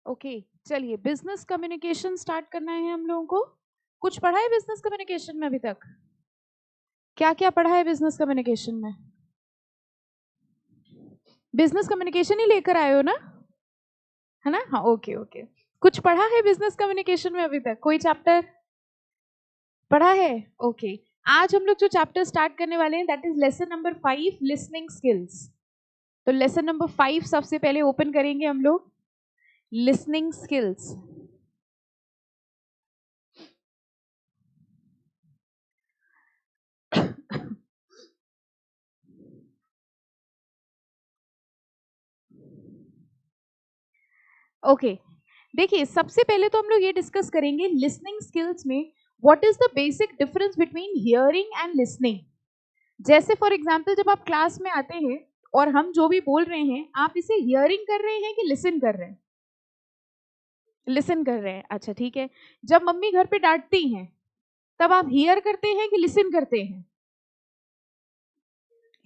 Okay चलिए, business communication start करना है हम लोगों को। कुछ पढ़ा है बिजनेस कम्युनिकेशन में अभी तक? क्या क्या पढ़ा है बिजनेस कम्युनिकेशन में? बिजनेस कम्युनिकेशन ही लेकर आए हो ना, है ना? हाँ, ओके ओके। कुछ पढ़ा है बिजनेस कम्युनिकेशन में अभी तक? कोई चैप्टर पढ़ा है? ओके। आज हम लोग जो चैप्टर स्टार्ट करने वाले हैं that is lesson number 5, listening skills. तो लेसन नंबर 5 सबसे पहले ओपन करेंगे हम लोग, लिसनिंग स्किल्स। ओके देखिए, सबसे पहले तो हम लोग ये डिस्कस करेंगे लिसनिंग स्किल्स में what is the basic difference between hearing and listening. जैसे फॉर एग्जांपल जब आप क्लास में आते हैं और हम जो भी बोल रहे हैं आप इसे हियरिंग कर रहे हैं कि लिसन कर रहे हैं? लिसन कर रहे हैं, अच्छा ठीक है। जब मम्मी घर पे डांटती हैं तब आप हियर करते हैं कि लिसन करते हैं?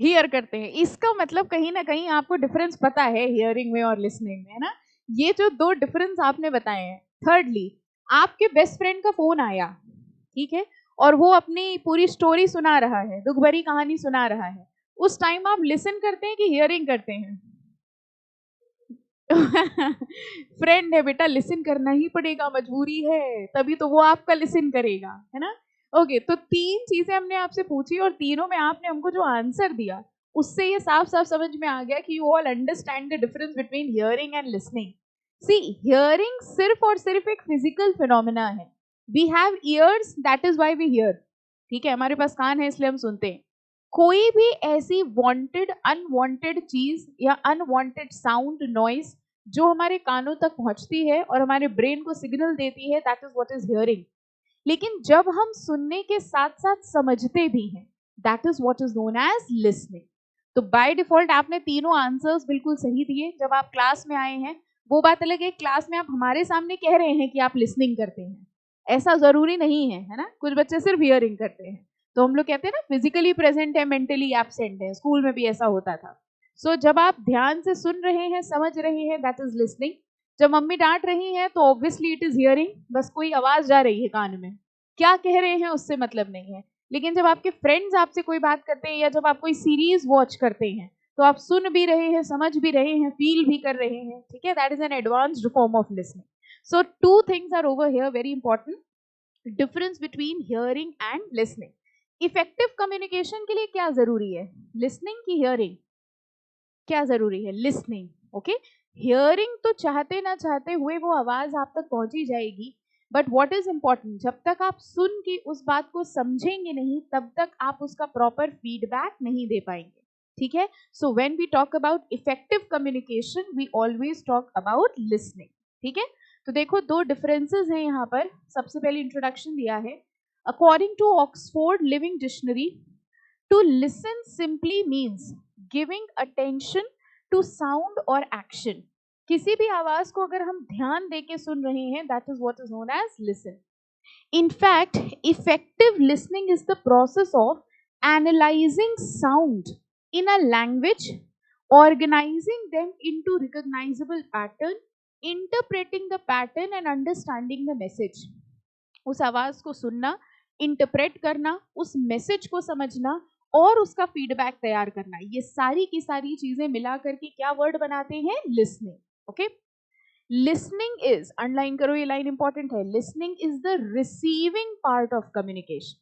हियर करते हैं। इसका मतलब कहीं ना कहीं आपको डिफरेंस पता है हियरिंग में और लिसनिंग में, है ना? ये जो दो डिफरेंस आपने बताए हैं। थर्डली, आपके बेस्ट फ्रेंड का फोन आया, ठीक है, और वो अपनी पूरी स्टोरी सुना रहा है, दुख भरी कहानी सुना रहा है, उस टाइम आप लिसन करते हैं कि हियरिंग करते हैं? फ्रेंड है बेटा, लिसन करना ही पड़ेगा, मजबूरी है, तभी तो वो आपका लिसन करेगा, है ना? ओके, तो तीन चीजें हमने आपसे पूछी और तीनों में आपने हमको जो आंसर दिया उससे ये साफ साफ समझ में आ गया कि you all understand the difference between hearing and listening. See, hearing सिर्फ और सिर्फ एक फिजिकल फिनोमिना है। We have ears, that is why we hear. ठीक है, हमारे पास कान है इसलिए हम सुनते हैं। कोई भी ऐसी वांटेड अनवांटेड चीज या अनवांटेड साउंड नॉइज जो हमारे कानों तक पहुंचती है और हमारे ब्रेन को सिग्नल देती है, that is what is hearing. लेकिन जब हम सुनने के साथ साथ समझते भी हैं, that is what is known as listening. तो बाय डिफॉल्ट आपने तीनों आंसर्स बिल्कुल सही दिए जब आप क्लास में आए हैं। वो बात अलग है, क्लास में आप हमारे सामने कह रहे हैं कि आप लिसनिंग करते हैं, ऐसा जरूरी नहीं है, है ना? कुछ बच्चे सिर्फ हियरिंग करते हैं। तो हम लोग कहते हैं ना, फिजिकली प्रेजेंट है मेंटली एब्सेंट है, स्कूल में भी ऐसा होता था। सो जब आप ध्यान से सुन रहे हैं, समझ रहे हैं, दैट इज लिसनिंग। जब मम्मी डांट रही है तो ऑब्वियसली इट इज हियरिंग, बस कोई आवाज जा रही है कान में, क्या कह रहे हैं उससे मतलब नहीं है। लेकिन जब आपके फ्रेंड्स आपसे कोई बात करते हैं या जब आप कोई सीरीज वॉच करते हैं तो आप सुन भी रहे हैं, समझ भी रहे हैं, फील भी कर रहे हैं, ठीक है? That is an advanced form of listening. So two things are over here very important, difference between hearing and listening. Effective communication के लिए क्या जरूरी है, लिसनिंग की हियरिंग? क्या जरूरी है? लिसनिंग। ओके, हियरिंग तो चाहते ना चाहते हुए वो आवाज आप तक पहुंची जाएगी, बट व्हाट इज इंपॉर्टेंट, जब तक आप सुन के उस बात को समझेंगे नहीं तब तक आप उसका प्रॉपर फीडबैक नहीं दे पाएंगे, ठीक है? So when we talk about effective communication we always talk about listening, ठीक है? तो देखो, दो डिफरेंसेस हैं यहाँ पर। सबसे पहले इंट्रोडक्शन दिया है, according to Oxford living dictionary, to listen simply means giving attention to sound or action। किसी भी आवाज को अगर हम ध्यान दे के सुन रहे हैं, that is what is known as listen। In fact, effective listening is the process of analyzing sound in a language, organizing them into recognizable pattern, interpreting the pattern and understanding the message। उस आवाज को सुनना, interpret करना, उस message को समझना और उसका फीडबैक तैयार करना, ये सारी की सारी चीजें मिला करके क्या वर्ड बनाते हैं? Listening. Okay, listening is, underline करो, ये लाइन इंपॉर्टेंट है, listening is the receiving part of communication.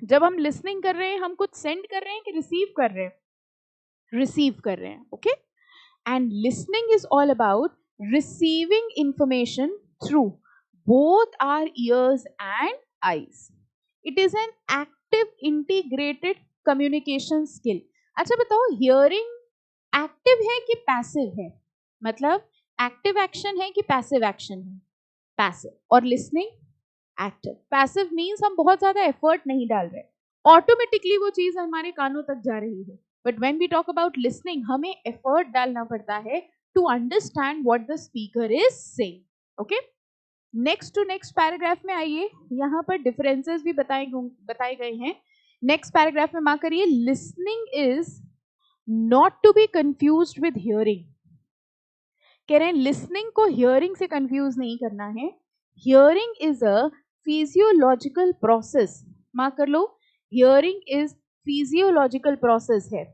जब हम लिसनिंग कर रहे हैं हम कुछ सेंड कर रहे हैं कि रिसीव कर रहे हैं? रिसीव कर रहे हैं, okay. And listening is all about receiving information through both our ears and eyes. It is an active integrated communication skill। अच्छा बताओ, hearing एक्टिव है कि पैसिव है? मतलब एक्टिव एक्शन है कि पैसिव एक्शन है? पैसिव। और लिसनिंग एक्टिव। पैसिव मीन्स हम बहुत ज्यादा एफर्ट नहीं डाल रहे, ऑटोमेटिकली वो चीज हमारे कानों तक जा रही है। But when we talk about listening हमें एफर्ट डालना पड़ता है to understand what the speaker is saying. Okay, next to next paragraph में आइए, यहाँ पर डिफरेंसेस भी बताए गए हैं। नेक्स्ट पैराग्राफ में मार्क करिए, listening is not to be confused with hearing. कह रहे हैं लिसनिंग को हियरिंग से कंफ्यूज नहीं करना है. Hearing is a physiological process. Mark कर लो, हियरिंग इज फिजियोलॉजिकल प्रोसेस है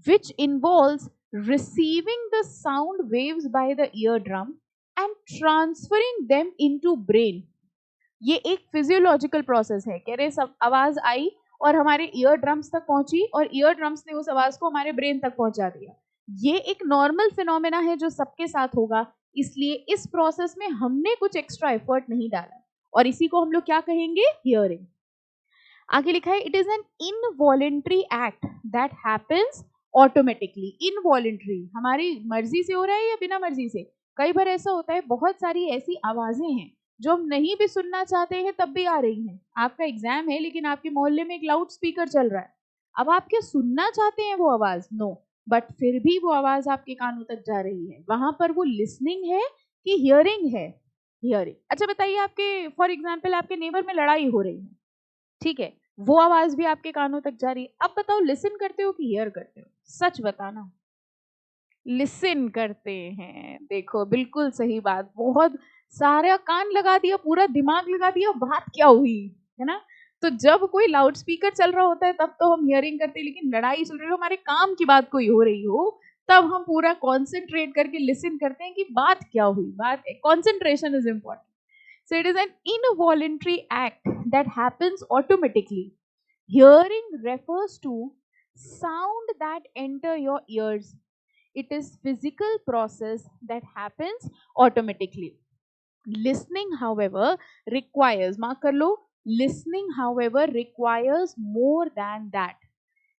which involves receiving the sound waves by the eardrum and transferring them into brain. ये एक फिजियोलॉजिकल प्रोसेस है. कह रहे सब आवाज आई और हमारे ईयर ड्रम्स तक पहुंची और ईयर ड्रम्स ने उस आवाज को हमारे ब्रेन तक पहुंचा दिया. ये एक नॉर्मल फिनोमेना है जो सबके साथ होगा, इसलिए इस प्रोसेस में हमने कुछ एक्स्ट्रा एफर्ट नहीं डाला और इसी को हम लोग क्या कहेंगे, हियरिंग. आगे लिखा है it is an involuntary act that happens automatically. Involuntary हमारी मर्जी से हो रहा है या बिना मर्जी से. कई बार ऐसा होता है, बहुत सारी ऐसी आवाजें हैं जो हम नहीं भी सुनना चाहते हैं तब भी आ रही हैं. आपका एग्जाम है लेकिन आपके मोहल्ले में एक लाउड स्पीकर चल रहा है. अब आप क्या सुनना चाहते हैं वो आवाज? नो, बट फिर भी वो आवाज आपके कानों तक जा रही है. वहां पर वो लिसनिंग है कि हियरिंग है? हियरिंग. अच्छा बताइए, आपके फॉर एग्जाम्पल आपके नेबर में लड़ाई हो रही है, ठीक है, वो आवाज भी आपके कानों तक जा रही है. अब बताओ लिसन करते हो कि हियर करते हो? सच बताना. लिसन करते हैं. देखो बिल्कुल सही बात. बहुत सारा कान लगा दिया, पूरा दिमाग लगा दिया, बात क्या हुई, है ना. तो जब कोई लाउड स्पीकर चल रहा होता है तब तो हम हियरिंग करते हैं, लेकिन लड़ाई चल रही हो, हमारे काम की बात कोई हो रही हो, तब हम पूरा कॉन्सेंट्रेट करके लिसन करते हैं कि बात क्या हुई. बात, concentration is important. So it is an involuntary act that happens automatically. Hearing refers to sound that enter your ears. It is physical process that happens automatically. Listening, however, requires, mark kar lo, listening, however, requires more than that.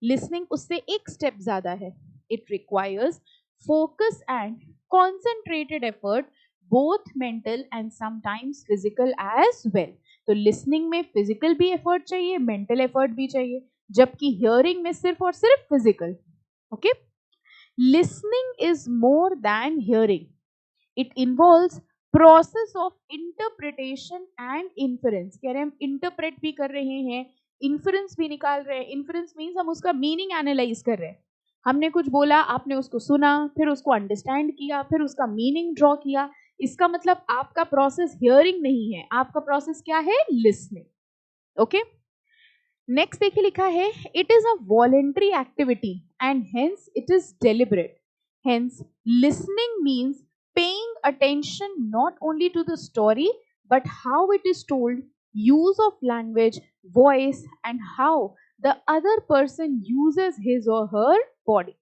Listening उससे एक step ज़्यादा है. It requires focus and concentrated effort, both mental and sometimes physical as well. तो listening में physical भी effort चाहिए, mental effort भी चाहिए, जबकि hearing में सिर्फ और सिर्फ physical. Okay? Listening is more than hearing. It involves process of interpretation and inference. कह रहे हैं हम interpret भी कर रहे हैं, inference भी निकाल रहे हैं. Inference means हम उसका meaning analyze कर रहे हैं. हमने कुछ बोला, आपने उसको सुना, फिर उसको अंडरस्टैंड किया, फिर उसका मीनिंग ड्रॉ किया. इसका मतलब आपका प्रोसेस हियरिंग नहीं है, आपका प्रोसेस क्या है, लिसनिंग. ओके, नेक्स्ट देखिए लिखा है it is a voluntary activity and hence it is deliberate. Hence listening means paying attention not only to the story but how it is told, use of language, voice, and how the other person uses his or her body.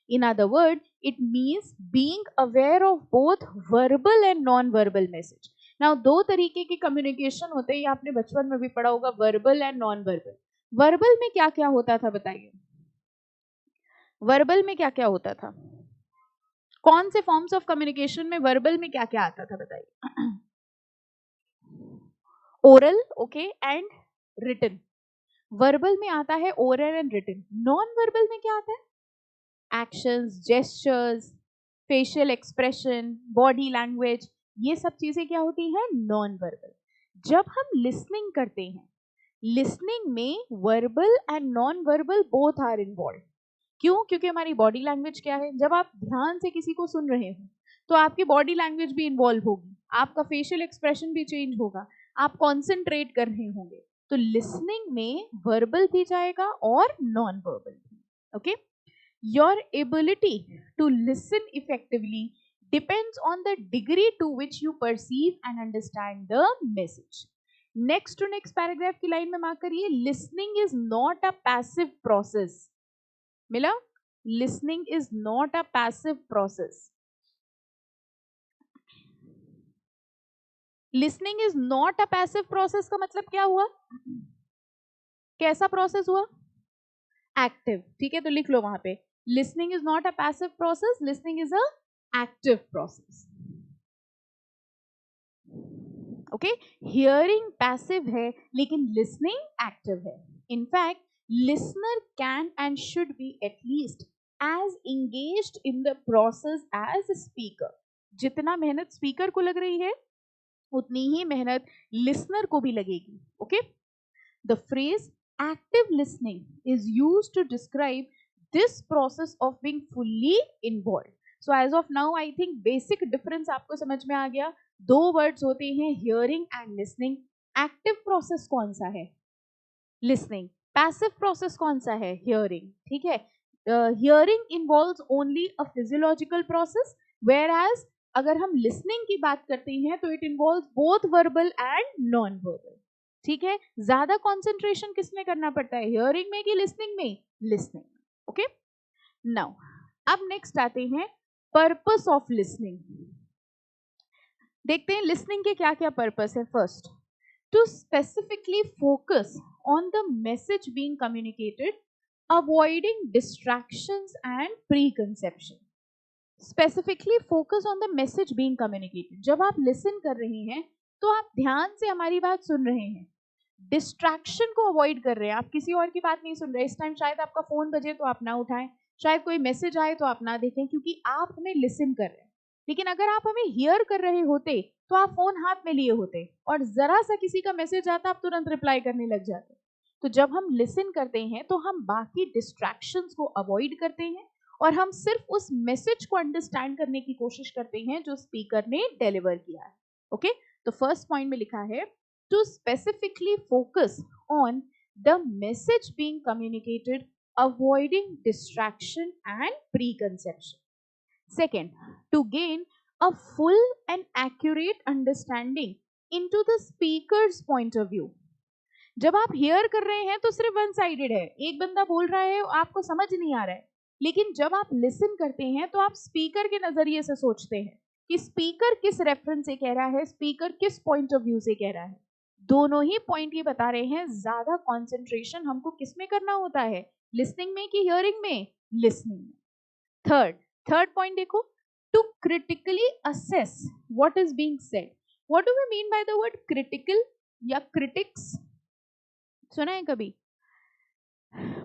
In other words, it means being aware of both verbal and non-verbal message. Now, दो तरीके की communication होते हैं, ये आपने बचपन में भी पढ़ा होगा, verbal and non-verbal. Verbal में क्या क्या होता था बताइए? Verbal में क्या क्या होता था? कौन से forms of communication में verbal में क्या क्या आता था बताइए? Oral, okay, and written. Verbal में आता है oral and written. Non verbal में क्या आता है? Actions, gestures, facial expression, body language, ये सब चीजें क्या होती हैं, नॉन वर्बल. जब हम लिसनिंग करते हैं, लिसनिंग में verbal and non verbal both are involve. क्यों? क्योंकि हमारी बॉडी लैंग्वेज क्या है, जब आप ध्यान से किसी को सुन रहे हो तो आपकी बॉडी लैंग्वेज भी इन्वॉल्व होगी, आपका फेशियल एक्सप्रेशन भी चेंज होगा, आप कॉन्सेंट्रेट कर रहे होंगे. तो लिसनिंग में वर्बल भी जाएगा और नॉन वर्बल भी. Okay, your ability to listen effectively depends on the degree to which you perceive and understand the message. Next to next paragraph की लाइन में मार्क करिए, listening is not a passive process. मिला? Listening is not a passive process. Listening is not a passive process का मतलब क्या हुआ, कैसा process हुआ, एक्टिव. ठीक है, तो लिख लो वहां पे, listening is not a passive process, listening is a active process. Okay, hearing passive है लेकिन लिसनिंग एक्टिव है. In fact listener can and should be at least as engaged in the process as a speaker. जितना मेहनत speaker को लग रही है उतनी ही मेहनत लिसनर को भी लगेगी. Okay, the phrase active listening is used to describe this process of being fully involve. So as of now I think basic difference आपको समझ में आ गया. दो वर्ड्स होते हैं, hearing and listening. Active process कौन सा है? लिसनिंग. पैसिव प्रोसेस कौन सा है? हियरिंग. ठीक है. Hearing involves only a physiological process, whereas अगर हम लिसनिंग की बात करते हैं तो it involves both verbal and non verbal. ठीक है. ज्यादा कॉन्सेंट्रेशन किसमें करना पड़ता है, हियरिंग में कि लिसनिंग में? लिसनिंग. ओके. नाउ अब नेक्स्ट आते हैं पर्पस ऑफ लिसनिंग. देखते हैं लिसनिंग के क्या क्या पर्पस है. First, to specifically focus on the message being communicated, avoiding distractions and preconception. Specifically focus on the message being communicated. जब आप लिसन कर रहे हैं तो आप ध्यान से हमारी बात सुन रहे हैं, डिस्ट्रैक्शन को अवॉइड कर रहे हैं. आप किसी और की बात नहीं सुन रहे. इस टाइम शायद आपका फोन बजे तो आप ना उठाएं, शायद कोई मैसेज आए तो आप ना देखें, क्योंकि आप हमें लिसन कर रहे हैं. लेकिन अगर आप हमें हियर कर रहे होते तो आप फोन हाथ में लिए होते और जरा सा किसी का मैसेज आता आप तुरंत रिप्लाई करने लग जाते. तो जब हम लिसन करते हैं तो हम बाकी डिस्ट्रैक्शंस को अवॉइड करते हैं और हम सिर्फ उस मैसेज को अंडरस्टैंड करने की कोशिश करते हैं जो स्पीकर ने डिलीवर किया है. ओके. तो फर्स्ट पॉइंट में लिखा है to specifically focus on the message being communicated, avoiding distraction and preconception. Second, to gain a full and accurate understanding into the speaker's point of view. जब आप hear कर रहे हैं तो सिर्फ one sided है, एक बंदा बोल रहा है आपको समझ नहीं आ रहा है. लेकिन जब आप listen करते हैं तो आप speaker के नजरिए से सोचते हैं कि speaker किस reference से कह रहा है, speaker किस point of view से कह रहा है. दोनों ही point ये बता रहे हैं ज्यादा concentration हमको किस में करना होता है, listening में कि hearing में? listening में. थर्ड पॉइंट देखो, to critically assess what is being said. What do we mean by the word critical या क्रिटिक्स? सुना है कभी?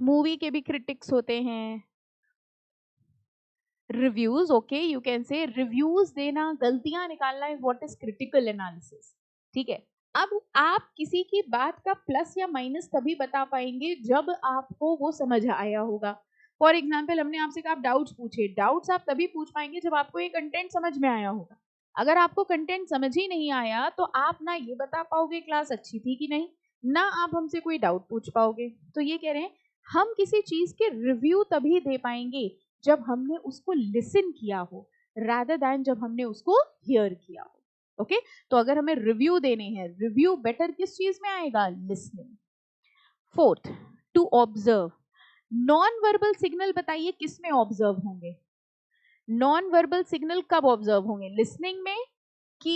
मूवी के भी क्रिटिक्स होते हैं. Reviews, okay, you can say reviews देना, गलतियां निकालना is what is critical analysis. ठीक है. अब आप किसी की बात का प्लस या माइनस तभी बता पाएंगे जब आपको वो समझ आया होगा. फॉर एग्जाम्पल, हमने आपसे कहा आप डाउट्स पूछे. डाउट्स आप तभी पूछ पाएंगे जब आपको ये कंटेंट समझ में आया होगा. अगर आपको कंटेंट समझ ही नहीं आया तो आप ना ये बता पाओगे क्लास अच्छी थी कि नहीं, ना आप हमसे कोई डाउट पूछ पाओगे. तो ये कह रहे हैं हम किसी चीज के रिव्यू तभी दे पाएंगे जब हमने उसको लिसन किया हो, रादर दैन जब हमने उसको हियर किया हो. ओके. तो अगर हमें रिव्यू देने हैं, रिव्यू बेटर किस चीज में आएगा? Listening. Fourth, to observe. Non verbal signal बताइए किस में ऑब्जर्व होंगे? नॉन वर्बल सिग्नल कब ऑब्जर्व होंगे, लिसनिंग में कि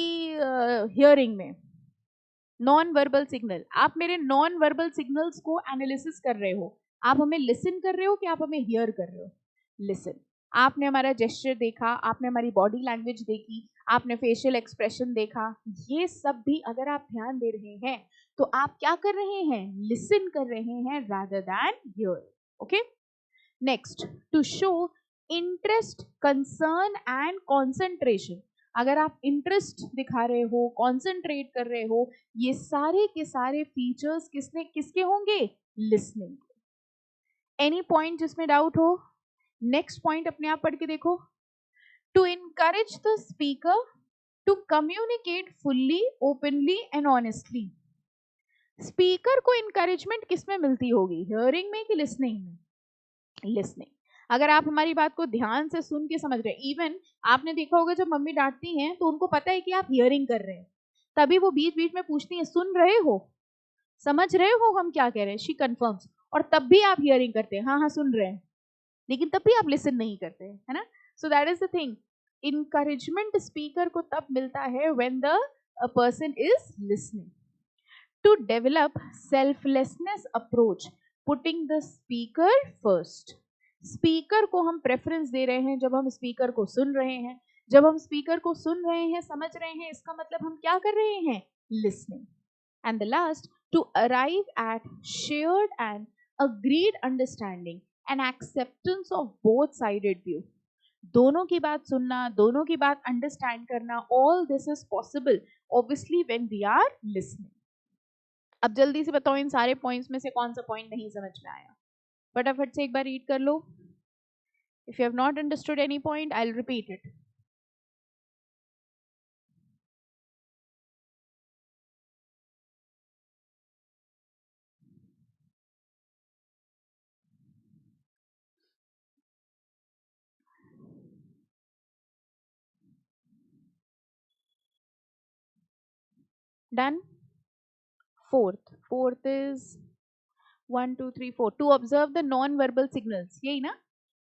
हियरिंग में? Non verbal signal. आप मेरे नॉन वर्बल सिग्नल्स को एनालिसिस कर रहे हो, आप हमें लिसन कर रहे हो कि आप हमें हियर कर रहे हो? लिसन. आपने हमारा जेस्चर देखा, आपने हमारी बॉडी लैंग्वेज देखी, आपने फेशियल एक्सप्रेशन देखा, ये सब भी अगर आप ध्यान दे रहे हैं तो आप क्या कर रहे हैं? लिसन कर रहे हैं rather than here. Okay. Next, to show interest, concern and concentration. अगर आप इंटरेस्ट दिखा रहे हो, कॉन्सेंट्रेट कर रहे हो, ये सारे के सारे फीचर्स किसके होंगे? लिसनिंग. एनी पॉइंट जिसमें डाउट हो? नेक्स्ट पॉइंट अपने आप पढ़ के देखो. To encourage the speaker to communicate fully, openly and honestly. Speaker को इंकरेजमेंट किसमें मिलती होगी, हियरिंग में कि लिसनिंग में? लिसनिंग. अगर आप हमारी बात को ध्यान से सुन के समझ रहे हैं, इवन आपने देखा होगा जब मम्मी डांटती हैं तो उनको पता है कि आप हियरिंग कर रहे हैं, तभी वो बीच बीच में पूछती हैं सुन रहे हो, समझ रहे हो हम क्या कह रहे हैं? She confirms. और तब भी आप हियरिंग करते हैं, हाँ हाँ सुन रहे हैं, लेकिन तब भी आप लिसन नहीं करते हैं, है ना? So that is the thing. Encouragement speaker को तब मिलता है when the person is listening. To develop selflessness approach, putting the speaker first. Speaker को हम प्रेफरेंस दे रहे हैं जब हम स्पीकर को सुन रहे हैं. जब हम स्पीकर को सुन रहे हैं, समझ रहे हैं, इसका मतलब हम क्या कर रहे हैं? Listening. And the last, to arrive at shared and agreed understanding and acceptance of both sided view. दोनों की बात सुनना, दोनों की बात अंडरस्टैंड करना, all this is possible obviously when we are listening. अब जल्दी से बताओ इन सारे पॉइंट्स में से कौन सा पॉइंट नहीं समझ में आया? फटाफट से एक बार रीड कर लो. If you have not understood any point, I'll repeat it. Done? Fourth is 1 2 3 4 to observe the non verbal signals. यही ना?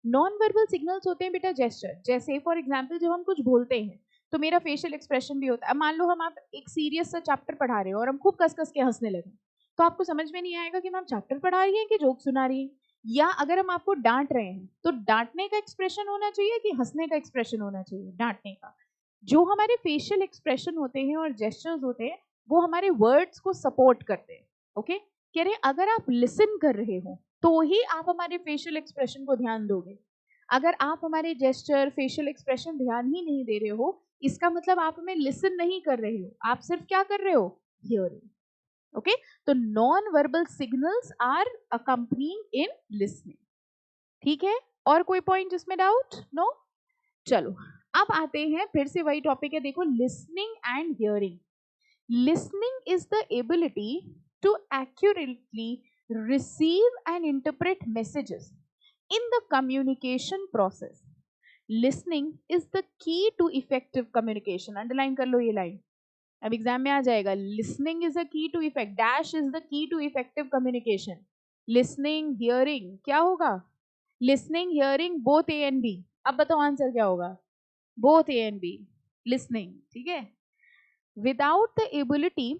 नॉन वर्बल सिग्नल्स होते हैं बेटा जेस्चर. जैसे फॉर एग्जाम्पल जब हम कुछ बोलते हैं तो मेरा फेशियल एक्सप्रेशन भी होता है. अब मान लो हम आप एक सीरियस सा चैप्टर पढ़ा रहे हो और हम खूब कस कस के हंसने लगे, तो आपको समझ में नहीं आएगा कि मैम चैप्टर पढ़ा रही है कि जोक सुना रही है. या अगर हम आपको डांट रहे हैं तो डांटने का एक्सप्रेशन होना चाहिए कि हंसने का एक्सप्रेशन होना चाहिए. डांटने का. जो हमारे फेशियल एक्सप्रेशन होते हैं और जेस्चर्स होते हैं वो हमारे वर्ड्स को सपोर्ट करते हैं. ओके कह रहे अगर आप लिसन कर रहे हो तो ही आप हमारे फेशियल एक्सप्रेशन को ध्यान दोगे. अगर आप हमारे जेस्चर फेशियल एक्सप्रेशन ध्यान ही नहीं दे रहे हो, इसका मतलब आप हमें लिसन नहीं कर रहे हो, आप सिर्फ क्या कर रहे हो? हियरिंग. ओके तो non verbal signals are accompanying in listening. ठीक है? और कोई पॉइंट जिसमें डाउट? नो? चलो अब आते हैं, फिर से वही टॉपिक है. देखो listening and hearing. Listening is the ability to accurately receive and interpret messages in the communication process. Listening is the key to effective communication. Underline कर लो ये लाइन, अब एग्जाम में आ जाएगा. Listening is a key to effect. Dash is the key to effective communication. Listening, hearing, क्या होगा? Listening, hearing, both A and B. अब बताओ answer क्या होगा? Both A and B. Listening. ठीक है? Without the ability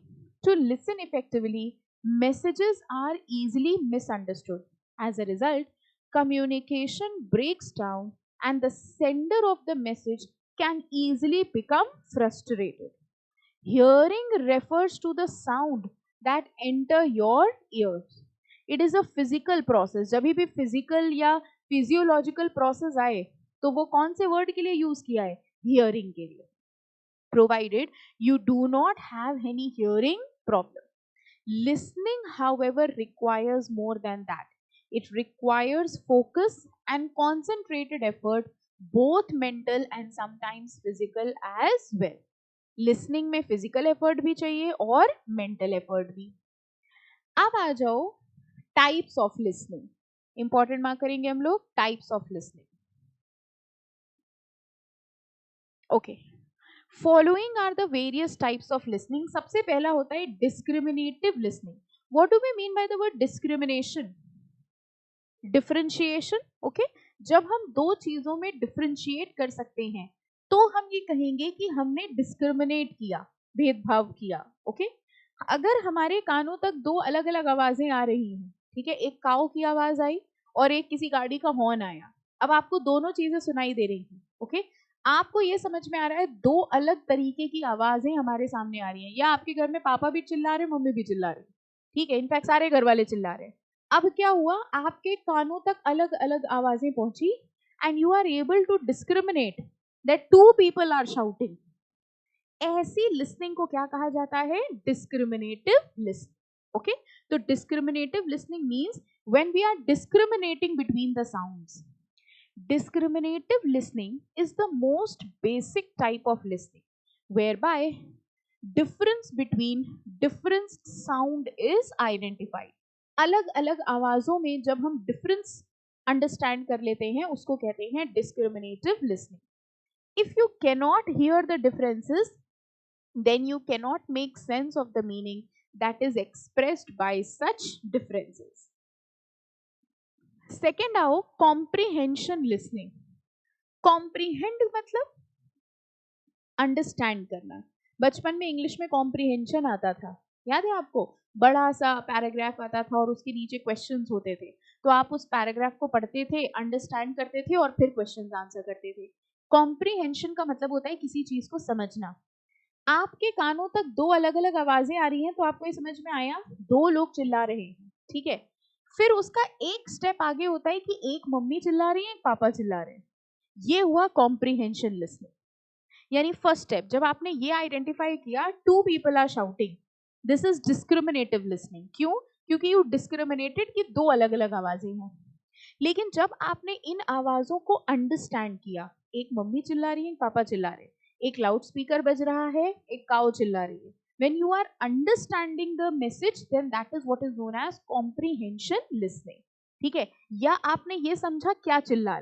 to listen effectively, messages are easily misunderstood. As a result, communication breaks down and the sender of the message can easily become frustrated. Hearing refers to the sound that enter your ears. It is a physical process. जब भी physical या physiological process आए तो वो कौन से word के लिए use किया है? Hearing के लिए. Provided you do not have any hearing problem. Listening, however, requires more than that. It requires focus and concentrated effort, both mental and sometimes physical as well. Listening में physical effort भी चाहिए और mental effort भी. अब आ जाओ types of listening. Important mark करेंगे हम लोग types of listening. Okay. Following are the various types of listening. सबसे पहला होता है discriminative listening. What do we mean by the word discrimination? Differentiation. Okay? जब हम दो चीजों में differentiate कर सकते हैं तो हम ये कहेंगे कि हमने discriminate किया, भेदभाव किया. Okay? अगर हमारे कानों तक दो अलग अलग आवाजें आ रही हैं, ठीक है, एक काऊ की आवाज आई और एक किसी गाड़ी का हॉर्न आया, अब आपको दोनों चीजें सुनाई दे रही हैं. ओके आपको ये समझ में आ रहा है दो अलग तरीके की आवाजें हमारे सामने आ रही हैं, या आपके घर में पापा भी चिल्ला रहे, मम्मी भी चिल्ला रही, ठीक है, इनफैक्ट सारे घर वाले चिल्ला रहे. अब क्या हुआ, आपके कानों तक अलग अलग आवाजें पहुंची and you are able to discriminate that two people are shouting. ऐसी लिसनिंग को क्या कहा जाता है? Discriminative listening. ओके तो discriminative listening means when we are discriminating between the sounds. Discriminative listening is the most basic type of listening whereby difference between different sound is identified. अलग अलग आवाजों में जब हम difference understand कर लेते हैं उसको कहते हैं discriminative listening. If you cannot hear the differences, then you cannot make sense of the meaning that is expressed by such differences. Second आओ कॉम्प्रीहेंशन लिसनिंग. कॉम्प्रीहेंड मतलब अंडरस्टैंड करना. बचपन में इंग्लिश में कॉम्प्रीहेंशन आता था, याद है आपको? बड़ा सा पैराग्राफ आता था और उसके नीचे क्वेश्चंस होते थे, तो आप उस पैराग्राफ को पढ़ते थे, अंडरस्टैंड करते थे और फिर क्वेश्चंस आंसर करते थे. कॉम्प्रीहेंशन का मतलब होता है किसी चीज को समझना. आपके कानों तक दो अलग अलग आवाजें आ रही हैं तो आपको ये समझ में आया दो लोग चिल्ला रहे हैं, ठीक है. फिर उसका एक स्टेप आगे होता है कि एक मम्मी चिल्ला रही है, एक पापा चिल्ला रहे हैं. ये हुआ कॉम्प्रीहेंशन लिसनिंग. यानी फर्स्ट स्टेप जब आपने ये आइडेंटिफाई किया two people are shouting, this is discriminative listening. क्यों? क्योंकि यू डिस्क्रिमिनेटेड कि दो अलग अलग आवाजें हैं. लेकिन जब आपने इन आवाजों को अंडरस्टैंड किया, एक मम्मी चिल्ला रही है, पापा चिल्ला रहे हैं, एक लाउड स्पीकर बज रहा है, एक काऊ चिल्ला रही है, when you are understanding the message, then that is what is known as comprehension listening. ठीक है, या आपने ये समझा क्या चिल्ला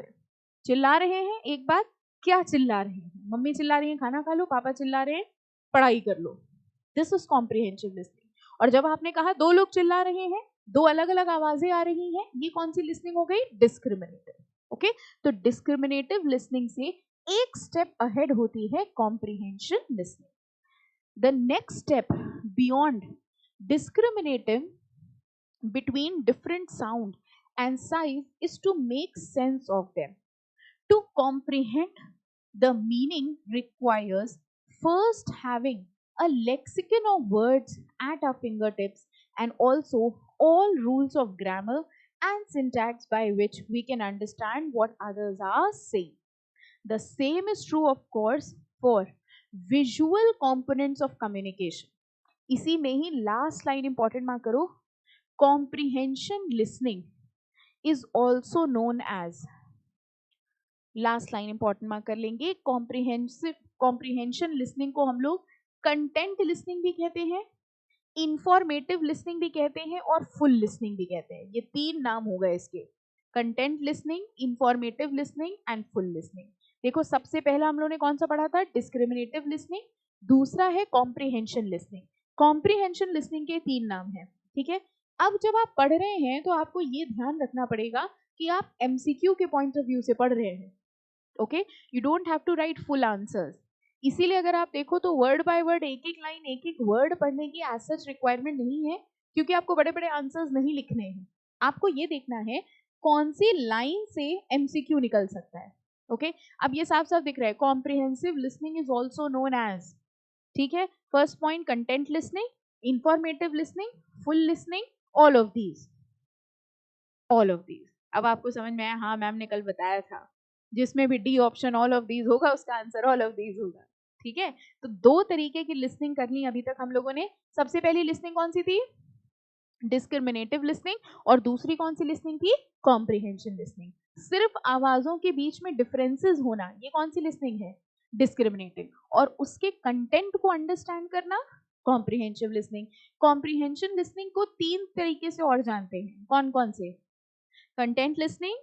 रहे हैं, एक बार क्या चिल्ला रहे हैं, मम्मी चिल्ला रही है खाना खा लो, पापा चिल्ला रहे हैं पढ़ाई कर लो, दिस इज कॉम्प्रिहेंसिव लिसनिंग। और जब आपने कहा दो लोग चिल्ला रहे हैं, दो अलग अलग आवाजें आ रही हैं, ये कौन सी लिसनिंग हो गई, डिस्क्रिमिनेटिव। ओके, तो डिस्क्रिमिनेटिव लिसनिंग से एक स्टेप अहेड होती है comprehension listening. The next step beyond discriminating between different sound and size is to make sense of them. To comprehend the meaning requires first having a lexicon of words at our fingertips, and also all rules of grammar and syntax by which we can understand what others are saying. The same is true, of course, for visual components of communication. इसी में ही last line important mark करो, comprehension listening is also known as, last line important mark कर लेंगे, comprehension listening को हम लोग content listening भी कहते हैं, इंफॉर्मेटिव लिसनिंग भी कहते हैं, और फुल लिसनिंग भी कहते हैं। ये तीन नाम हो गए इसके, content listening, informative listening and full listening. देखो सबसे पहला हम लोगों ने कौन सा पढ़ा था, डिस्क्रिमिनेटिव लिसनिंग, दूसरा है कॉम्प्रिहेंशन लिसनिंग। कॉम्प्रिहेंशन लिसनिंग के तीन नाम हैं, ठीक है। अब जब आप पढ़ रहे हैं तो आपको ये ध्यान रखना पड़ेगा कि आप एमसीक्यू के पॉइंट ऑफ व्यू से पढ़ रहे हैं, okay, you don't have to write full answers. इसीलिए अगर आप देखो तो वर्ड बाय वर्ड, एक एक लाइन, एक एक वर्ड पढ़ने की एज सच रिक्वायरमेंट नहीं है, क्योंकि आपको बड़े बड़े आंसर्स नहीं लिखने हैं। आपको ये देखना है कौन सी लाइन से एमसीक्यू निकल सकता है, ओके। अब ये साफ साफ दिख रहा है, comprehensive listening is also known as, ठीक है। First point content listening, informative listening, full listening, all of these, all of these. अब आपको समझ में आया, हाँ मैम ने कल बताया था, जिसमें भी D option all of these होगा उसका आंसर ऑल ऑफ दीज होगा, ठीक है। तो दो तरीके की लिसनिंग करनी अभी तक हम लोगों ने। सबसे पहली लिसनिंग कौन सी थी, डिस्क्रिमिनेटिव लिसनिंग, और दूसरी कौन सी लिसनिंग थी, कॉम्प्रिहेंशन लिसनिंग। सिर्फ आवाजों के बीच में डिफरेंसेस होना, ये कौन सी लिसनिंग है, डिस्क्रिमिनेटिव, और उसके कंटेंट को अंडरस्टैंड करना, कॉम्प्रिहेंसिव लिसनिंग। कॉम्प्रिहेंशन लिसनिंग को तीन तरीके से और जानते हैं, कौन कौन से, content listening,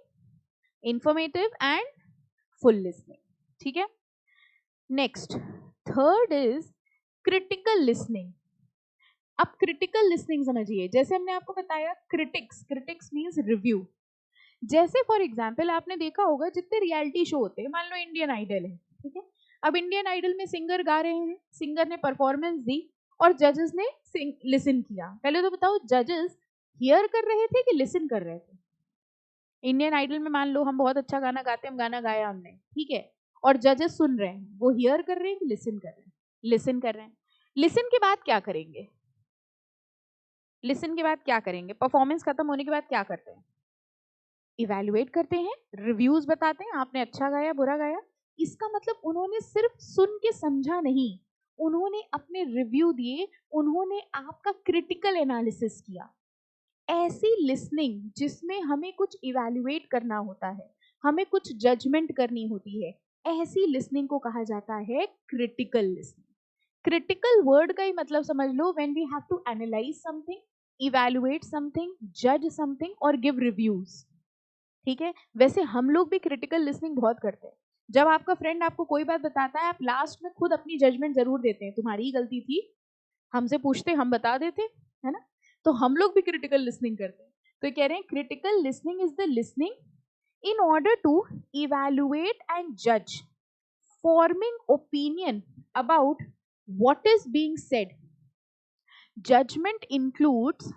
informative and full listening, ठीक है। Next, third is critical listening. अब क्रिटिकल लिसनिंग समझिए, जैसे हमने आपको बताया क्रिटिक्स, क्रिटिक्स मींस रिव्यू। जैसे फॉर एग्जांपल आपने देखा होगा जितने रियलिटी शो होते हैं, मान लो इंडियन आइडल है, ठीक है। अब इंडियन आइडल में सिंगर गा रहे हैं, सिंगर ने परफॉर्मेंस दी और जजेस ने लिसन किया। पहले तो बताओ, जजेस हियर कर रहे थे कि लिसन कर रहे थे। इंडियन आइडल में मान लो हम बहुत अच्छा गाना गाते हैं, हम गाना गाया हमने, ठीक है, और जजेस सुन रहे हैं, वो हियर कर रहे हैं कि लिसन कर रहे हैं, लिसन कर रहे हैं। लिसन के बाद क्या करेंगे, लिसन के बाद क्या करेंगे, परफॉर्मेंस खत्म होने के बाद क्या करते हैं, इवैल्यूएट करते हैं, रिव्यूज बताते हैं, आपने अच्छा गाया बुरा गाया। इसका मतलब उन्होंने सिर्फ सुन के समझा नहीं, उन्होंने अपने रिव्यू दिए, उन्होंने आपका क्रिटिकल एनालिसिस किया। ऐसी लिसनिंग जिसमें हमें कुछ इवैल्यूएट करना होता है, हमें कुछ जजमेंट करनी होती है, ऐसी लिसनिंग को कहा जाता है क्रिटिकल लिसनिंग। क्रिटिकल वर्ड का ही मतलब समझ लो, when we have to analyse something, evaluate something, जज समथिंग और गिव रिव्यूज, ठीक है। वैसे हम लोग भी क्रिटिकल लिसनिंग बहुत करते हैं। जब आपका फ्रेंड आपको कोई बात बताता है, आप लास्ट में खुद अपनी जजमेंट जरूर देते हैं, तुम्हारी ही गलती थी, हमसे पूछते हम बता देते, है ना। तो हम लोग भी क्रिटिकल लिसनिंग करते हैं। तो कह रहे हैं critical listening is the listening in order to evaluate and जज, forming opinion about what is being said. Judgement includes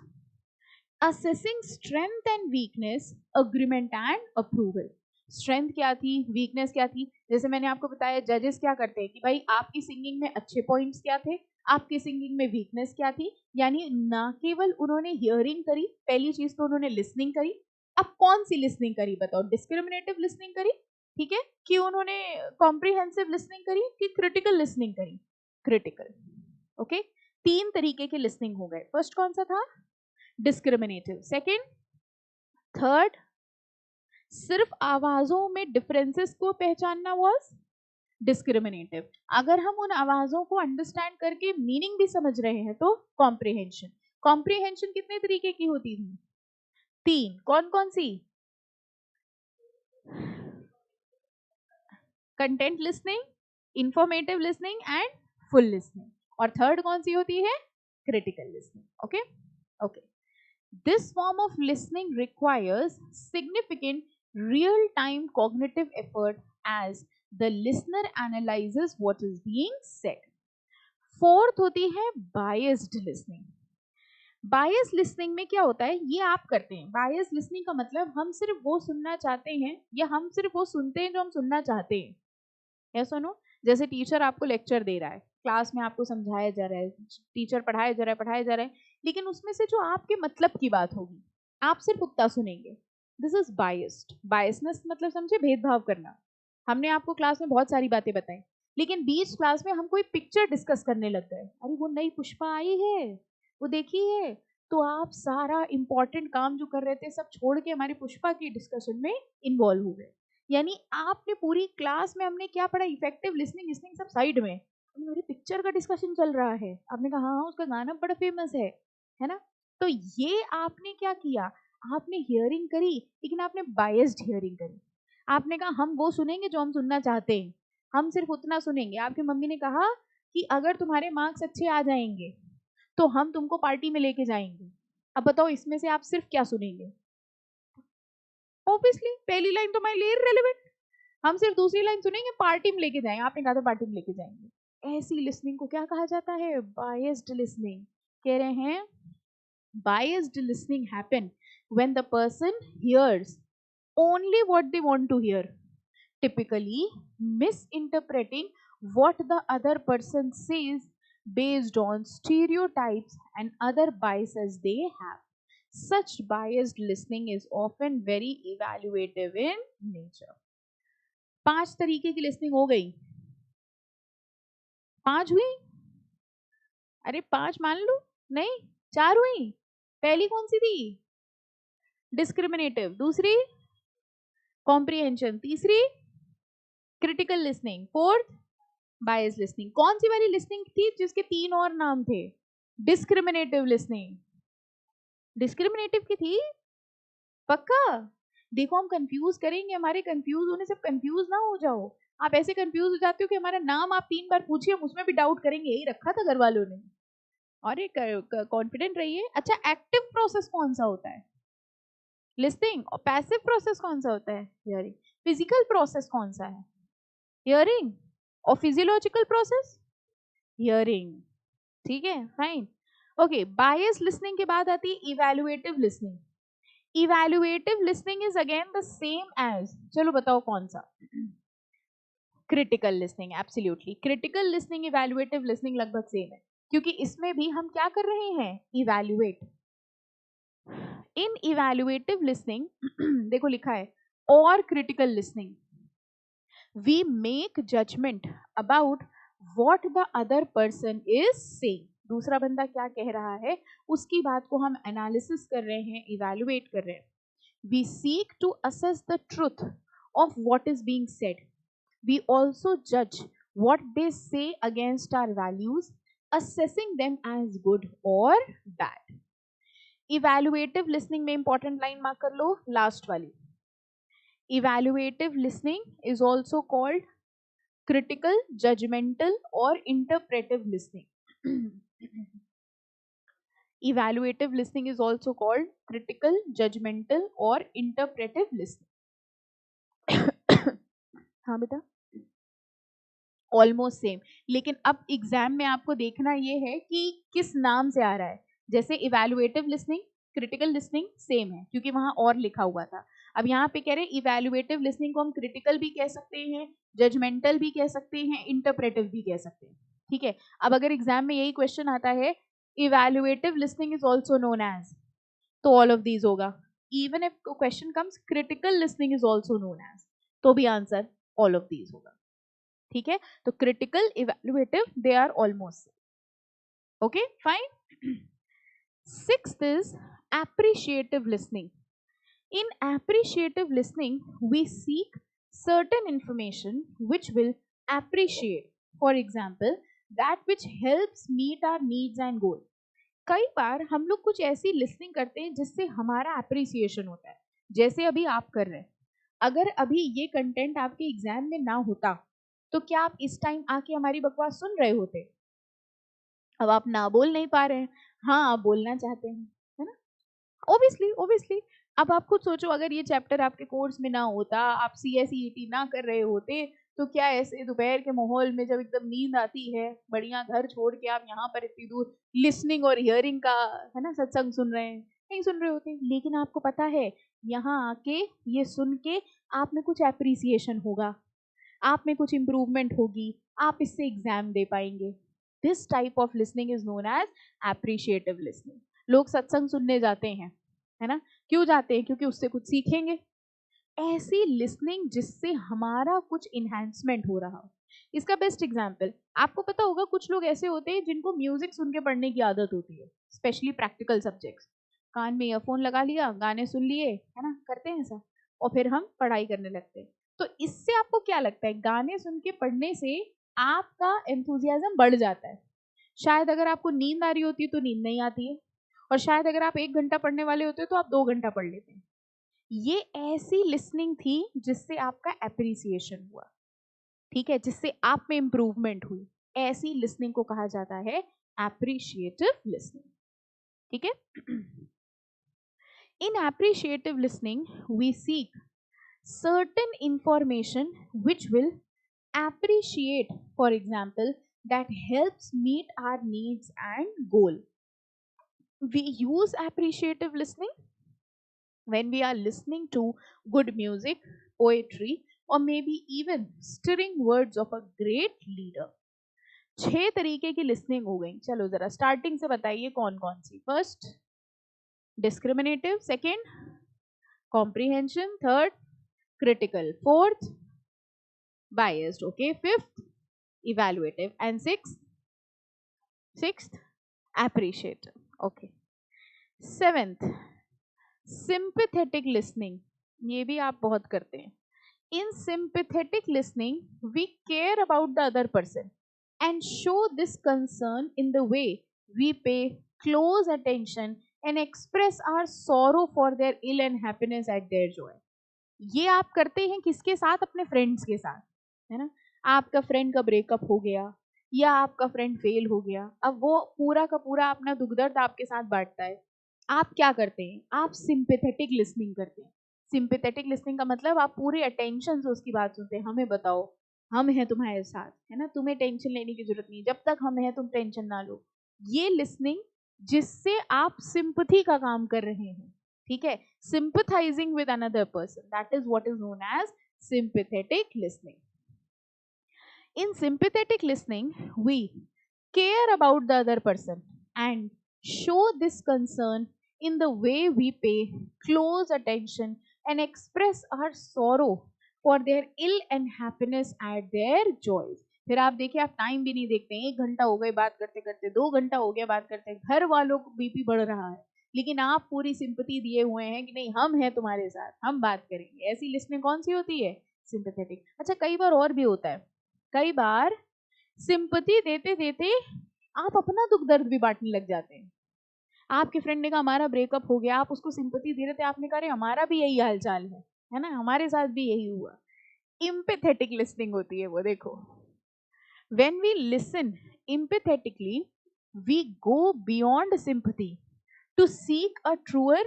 assessing strength and weakness, agreement and approval. Strength क्या थी, वीकनेस क्या थी, जैसे मैंने आपको बताया जजेस क्या करते हैं कि भाई आपकी सिंगिंग में अच्छे पॉइंट्स क्या थे, आपकी सिंगिंग में वीकनेस क्या थी। यानी ना केवल उन्होंने हियरिंग करी, पहली चीज तो उन्होंने लिसनिंग करी। अब कौन सी लिसनिंग करी बताओ, डिस्क्रिमिनेटिव लिसनिंग करी, ठीक है, कि उन्होंने कॉम्प्रिहेंसिव लिसनिंग करी कि क्रिटिकल लिसनिंग करी, क्रिटिकल, ओके। तीन तरीके की लिसनिंग हो गए। फर्स्ट कौन सा था, डिस्क्रिमिनेटिव, सेकंड, थर्ड सिर्फ आवाजों में डिफरेंसेस को पहचानना वाज डिस्क्रिमिनेटिव। अगर हम उन आवाजों को अंडरस्टैंड करके मीनिंग भी समझ रहे हैं तो कॉम्प्रिहेंशन। कॉम्प्रिहेंशन कितने तरीके की होती थी? 3। कौन कौन सी? Content listening, informative listening and full listening. और थर्ड कौन सी होती है? Critical listening. Okay okay. This form of listening requires significant real-time cognitive effort as the listener analyzes what is being said. Fourth होती है biased listening. Biased listening में क्या होता है, ये आप करते हैं। Biased listening का मतलब हम सिर्फ वो सुनना चाहते हैं या हम सिर्फ वो सुनते हैं जो हम सुनना चाहते हैं। या सुनो, जैसे टीचर आपको लेक्चर दे रहा है, क्लास में आपको समझाया जा रहा है, टीचर पढ़ाया जा रहा है, लेकिन उसमें से जो आपके मतलब की बात होगी आप सिर्फ उतना सुनेंगे। This is biased. बायसनेस मतलब समझे, भेदभाव करना। हमने आपको क्लास में बहुत सारी बातें बताई, लेकिन बीच क्लास में हम कोई पिक्चर डिस्कस करने लग गए, अरे वो नई पुष्पा आई है, वो देखी है, तो आप सारा इंपॉर्टेंट काम जो कर रहे थे सब छोड़ के हमारी पुष्पा की डिस्कशन में इन्वॉल्व हो गए। यानी आपने पूरी क्लास में हमने क्या पढ़ा, इफेक्टिव लिसनिंग, लिसनिंग सब साइड में, हमारी पिक्चर का डिस्कशन चल रहा है, आपने कहा हाँ उसका गाना बड़ा फेमस है ना। तो ये आपने क्या किया, आपने हियरिंग करी, लेकिन आपने बायस्ड हियरिंग करी। आपने कहा हम वो सुनेंगे जो हम सुनना चाहते हैं, हम सिर्फ उतना सुनेंगे। आपकी मम्मी ने कहा कि अगर तुम्हारे मार्क्स अच्छे आ जाएंगे तो हम तुमको पार्टी में लेके जाएंगे। अब बताओ इसमें से आप सिर्फ क्या सुनेंगे? ऑब्वियसली पहली लाइन तो हमारे लिए इररिलेवेंट, हम सिर्फ दूसरी लाइन सुनेंगे, पार्टी में लेके जाएंगे, आपने कहा था पार्टी में लेके जाएंगे। ऐसी लिसनिंग को क्या कहा जाता है? Biased listening. कह रहे हैं biased listening happen when the person hears only what they want to hear, typically misinterpreting what the other person says based on stereotypes and other biases they have. Such biased listening is often very evaluative in nature. 5 तरीके की listening हो गई, 5 हुई? अरे 5 मान लो, नहीं 4 हुई। पहली कौन सी थी? डिस्क्रिमिनेटिव। दूसरी कॉम्प्रिहेंशन। तीसरी क्रिटिकल लिसनिंग। फोर्थ बायस लिसनिंग। कौन सी वाली लिसनिंग थी जिसके 3 और नाम थे? Discriminative listening. डिस्क्रिमिनेटिव की थी पक्का? देखो हम कंफ्यूज करेंगे, हमारे कंफ्यूज होने से कंफ्यूज ना हो जाओ। आप ऐसे कंफ्यूज हो जाते हो कि हमारा नाम आप 3 बार पूछिए, हम उसमें भी डाउट करेंगे, यही रखा था घर वालों ने। और एक कॉन्फिडेंट रहिए। अच्छा, एक्टिव प्रोसेस कौन सा होता है? लिसनिंग। और पैसिव प्रोसेस कौन सा होता है? हियरिंग। फिजिकल प्रोसेस कौन सा है? हियरिंग। और फिजियोलॉजिकल प्रोसेस? हियरिंग। ठीक है, फाइन। ओके, बायस लिसनिंग के बाद आती है evaluative listening. Evaluative listening is again the same as, चलो बताओ कौन सा? Critical listening. Absolutely, critical listening evaluative listening लगभग सेम है, क्योंकि इसमें भी हम क्या कर रहे हैं? इवैल्यूएट। इन इवैल्यूएटिव लिसनिंग देखो लिखा है, और critical listening we make judgment about what the other person is saying. दूसरा बंदा क्या कह रहा है उसकी बात को हम एनालिसिस कर रहे हैं, इवैल्यूएट कर रहे हैं। We seek to assess the truth of what is being said. We also judge what they say against our values, assessing them as good or bad. Evaluative listening में important line mark कर लो, last वाली। Evaluative listening is also called critical, judgmental or interpretive listening. Evaluative listening is also called critical, judgmental or interpretive listening. हाँ बेटा, almost same, लेकिन अब exam में आपको देखना ये है कि किस नाम से आ रहा है। जैसे evaluative listening, critical listening same है क्योंकि वहां और लिखा हुआ था। अब यहाँ पे कह रहे हैं इवैल्यूएटिव लिसनिंग को हम क्रिटिकल भी कह सकते हैं, जजमेंटल भी कह सकते हैं, इंटरप्रेटिव भी कह सकते हैं। ठीक है, अब अगर एग्जाम में यही क्वेश्चन आता है evaluative listening is also known as, तो ऑल ऑफ दीज होगा। Even if question comes critical listening is also known as, तो भी आंसर ऑल ऑफ दीज होगा। ठीक है, तो critical, evaluative, they are almost. Okay fine. Sixth is appreciative listening. In appreciative listening, we seek certain information which will appreciate, for example, that which helps meet our needs and goals. कई बार हम लोग कुछ ऐसी listening करते हैं जिससे हमारा appreciation होता है, जैसे अभी आप कर रहे हैं। अगर अभी ये कंटेंट आपके एग्जाम में ना होता तो क्या आप इस टाइम आके हमारी बकवास सुन रहे होते? अब आप ना बोल नहीं पा रहे हैं, हाँ आप बोलना चाहते हैं, है ना? ऑब्वियसली अब आप खुद सोचो, अगर ये चैप्टर आपके कोर्स में ना होता, आप CSET ना कर रहे होते, तो क्या ऐसे दोपहर के माहौल में जब एकदम नींद आती है, बढ़िया घर छोड़ के आप यहाँ पर इतनी दूर लिसनिंग और हियरिंग का, है ना, सत्संग सुन रहे हैं? नहीं सुन रहे होते। लेकिन आपको पता है यहाँ आके ये सुन के आप में कुछ एप्रिसिएशन होगा, आप में कुछ इम्प्रूवमेंट होगी, आप इससे एग्जाम दे पाएंगे। This type of listening is known as appreciative listening. लोग सत्संग सुनने जाते हैं, है ना? क्यों जाते हैं? क्योंकि उससे कुछ सीखेंगे। ऐसी लिसनिंग जिससे हमारा कुछ इन्हेंसमेंट हो रहा हो। इसका बेस्ट एग्जाम्पल आपको पता होगा, कुछ लोग ऐसे होते हैं जिनको म्यूजिक सुन के पढ़ने की आदत होती है, स्पेशली प्रैक्टिकल सब्जेक्ट्स। कान में ईयरफोन लगा लिया, गाने सुन लिए, है ना, करते हैं ऐसा, और फिर हम पढ़ाई करने लगते हैं। तो इससे आपको क्या लगता है? गाने सुन के पढ़ने से आपका एंथुजियाज्म बढ़ जाता है। शायद अगर आपको नींद आ रही होती है तो नींद नहीं आती है, और शायद अगर आप 1 घंटा पढ़ने वाले होते तो आप 2 घंटा पढ़ लेते हैं। ये ऐसी लिसनिंग थी जिससे आपका एप्रिसिएशन हुआ, ठीक है, जिससे आप में इंप्रूवमेंट हुई। ऐसी लिसनिंग को कहा जाता है एप्रिशिएटिव लिसनिंग, ठीक है। In appreciative listening we seek certain information which will appreciate, for example, that helps meet our needs and goal. We use appreciative listening when we are listening to good music, poetry, or maybe even stirring words of a great leader. 6 तरीके की listening हो गई। चलो जरा starting से बताइए कौन कौन सी। First discriminative, second comprehension, third critical, fourth biased, okay, fifth evaluative, and sixth appreciative, okay, seventh sympathetic listening। ये भी आप बहुत करते हैं। In sympathetic listening we care about the other person and show this concern in the way we pay close attention and express our sorrow for their ill and happiness at their joy। ये आप करते हैं किसके साथ? अपने friends के साथ, है ना? आपका फ्रेंड का ब्रेकअप हो गया या आपका फ्रेंड फेल हो गया, अब वो पूरा का पूरा अपना दुख दर्द आपके साथ बांटता है। आप क्या करते हैं? आप सिंपैथेटिक लिसनिंग करते हैं। सिंपैथेटिक लिसनिंग का मतलब आप पूरे अटेंशन से उसकी बात सुनते हैं। हमें बताओ, हम हैं तुम्हारे साथ, है ना, तुम्हें टेंशन लेने की जरूरत नहीं, जब तक हम हैं तुम टेंशन ना लो। ये लिसनिंग जिससे आप सिंपैथी का काम कर रहे हैं, ठीक है, sympathizing with another person, that is what is known as sympathetic listening. In sympathetic listening we care about the other person and show this concern in the way we pay close attention and express our sorrow for their ill and happiness at their joys। फिर आप देखिए, आप time भी नहीं देखते हैं, 1 घंटा हो गए बात करते करते, 2 घंटा हो गया बात करते, घर वालों को बीपी बढ़ रहा है, लेकिन आप पूरी सिंपैथी दिए हुए हैं कि नहीं हम हैं तुम्हारे साथ, हम बात करेंगे। ऐसी लिसनिंग कौन सी होती है? सिंपैथेटिक। अच्छा, कई बार और भी होता है, कई बार सिंपैथी देते देते आप अपना दुख दर्द भी बांटने लग जाते हैं। आपके फ्रेंड ने कहा हमारा ब्रेकअप हो गया, आप उसको सिंपैथी दे रहे थे, आपने कहा हमारा भी यही हाल चाल है ना, हमारे साथ भी यही हुआ। एम्पैथेटिक लिसनिंग होती है वो। देखो, when we listen empathetically we go beyond sympathy to seek a truer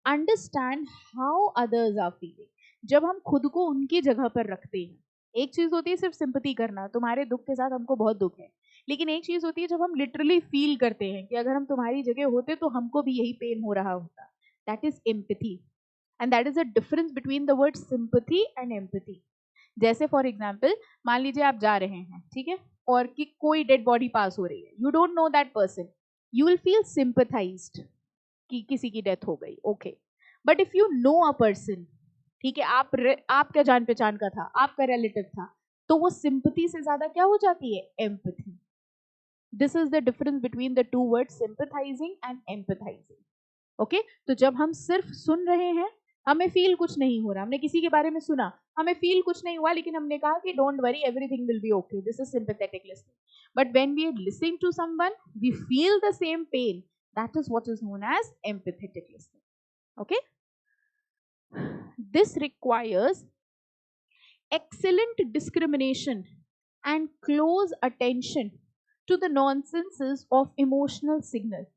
understand how others are feeling। जब हम खुद को उनकी जगह पर रखते हैं, एक चीज होती है सिर्फ सिंपैथी करना, तुम्हारे दुख के साथ हमको बहुत दुख है, लेकिन एक चीज होती है जब हम लिटरली फील करते हैं कि अगर हम तुम्हारी जगह होते तो हमको भी यही पेन हो रहा होता। That is empathy, and that is a difference between the word sympathy and empathy. जैसे फॉर एग्जाम्पल, मान लीजिए आप जा रहे हैं, ठीक है, और कि कोई डेड बॉडी पास हो रही है, you don't know that person, you will feel sympathised कि किसी की डेथ हो गई, okay. But if you know a person, ठीक है, आपका जान पहचान का था, आपका रिलेटिव था, तो वो सिंपैथी से ज्यादा क्या हो जाती है? Empathy. This is the difference between the two words sympathising and empathising, okay. तो जब हम सिर्फ सुन रहे हैं हमें फील कुछ नहीं हो रहा, हमने किसी के बारे में सुना, हमें फील कुछ नहीं हुआ, लेकिन हमने कहा कि don't worry, everything will be okay, this is sympathetic listening. But when we are listening to someone, we feel the same pain, that is what is known as empathetic listening. Okay, this requires excellent discrimination and close attention to the nuances of emotional signal.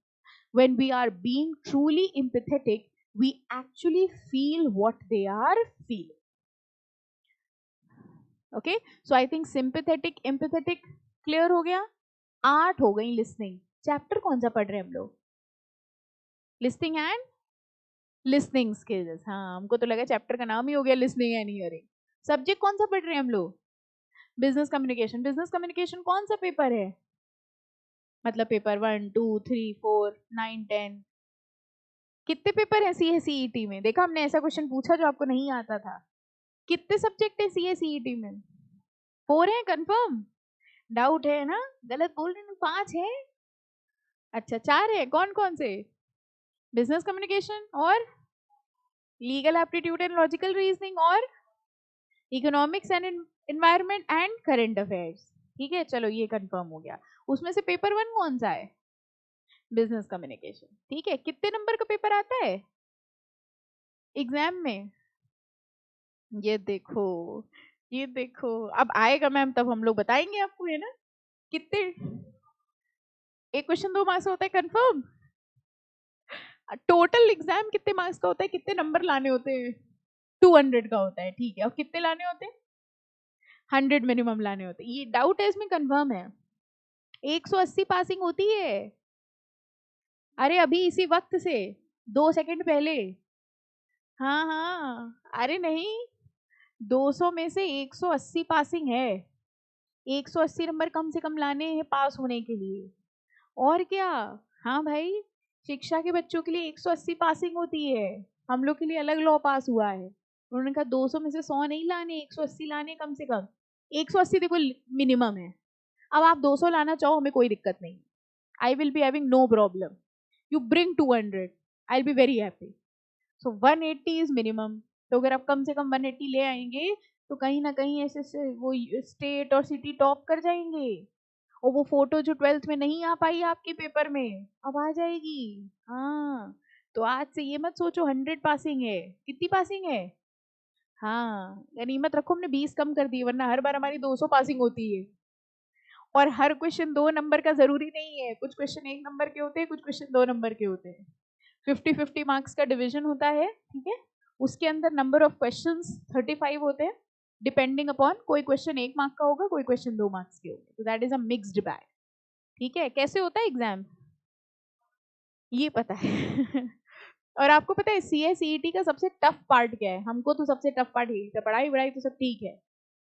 When we are being truly empathetic, we actually feel what they are feeling. Okay, so I think sympathetic, empathetic clear हो गया. 8 हो गई listening. Chapter कौन सा पढ़ रहे हैं हम लोग? Listening and listening skills. हाँ, हमको तो लगा चैप्टर का नाम ही हो गया लिसनिंग एंड हियरिंग. सब्जेक्ट कौन सा पढ़ रहे हैं हम लोग? Business communication. बिजनेस कम्युनिकेशन कौन सा पेपर है? मतलब पेपर 1, 2, 3, 4, 9, 10. कितने पेपर हैं CA-CET में? देखा, हमने ऐसा क्वेश्चन पूछा जो आपको नहीं आता था. कितने सब्जेक्ट है CA-CET में? 4 है कंफर्म? डाउट है ना? गलत बोल रहे हैं. 5 है. अच्छा, 4 है. कौन कौन से? बिजनेस कम्युनिकेशन और legal aptitude and logical reasoning और economics and environment and current affairs. ठीक है, चलो ये कंफर्म हो गया. उसमें से पेपर 1 कौन सा है? Business communication. ठीक है, कितने नंबर का पेपर आता है एग्जाम में? ये देखो, ये देखो, अब आएगा मैम तब हम लोग बताएंगे आपको, है ना. कितने? एक क्वेश्चन 2 मार्क्स होता है कंफर्म. टोटल एग्जाम कितने मार्क्स का होता है? कितने नंबर लाने होते हैं? 200 का होता है. ठीक है, और कितने लाने होते हैं? 100 मिनिमम लाने होते हैं. ये डाउट है इसमें? कंफर्म है? 180 पासिंग होती है. अरे अभी इसी वक्त से 2 सेकंड पहले. हाँ हाँ, अरे नहीं, 200 में से 180 पासिंग है. 180 नंबर कम से कम लाने हैं पास होने के लिए. और क्या. हाँ भाई, शिक्षा के बच्चों के लिए 180 पासिंग होती है. हम लोग के लिए अलग लॉ पास हुआ है. उन्होंने कहा 200 में से 100 नहीं लाने, 180 लाने कम से कम. 180 देखो मिनिमम है. अब आप 200 लाना चाहो, हमें कोई दिक्कत नहीं. I will be having no problem. You bring 200, I will be very happy. So 180 is minimum. तो अगर आप कम से कम 180 ले आएंगे तो कहीं ना कहीं ऐसे वो स्टेट और सिटी टॉप कर जाएंगे. और वो फोटो जो 12th में नहीं आ पाई आपके पेपर में, अब आ जाएगी. हाँ, तो आज से ये मत सोचो 100 पासिंग है. कितनी पासिंग है? हाँ, गनीमत रखो हमने 20 कम कर दी, वरना हर बार हमारी 200 पासिंग होती है. और हर क्वेश्चन 2 नंबर का जरूरी नहीं है. कुछ क्वेश्चन 1 नंबर के होते हैं, कुछ क्वेश्चन 2 नंबर के होते हैं. 50-50 मार्क्स का डिवीजन होता है. ठीक है, उसके अंदर नंबर ऑफ क्वेश्चंस 35 होते हैं, डिपेंडिंग अपॉन कोई क्वेश्चन 1 मार्क का होगा, कोई क्वेश्चन 2 मार्क्स के होंगे. तो that is a mixed bag. ठीक है, कैसे होता है एग्जाम ये पता है. और आपको पता है CA-CET का सबसे टफ पार्ट क्या है? हमको तो सबसे टफ पार्ट यही था. पढ़ाई वढ़ाई तो सब ठीक है,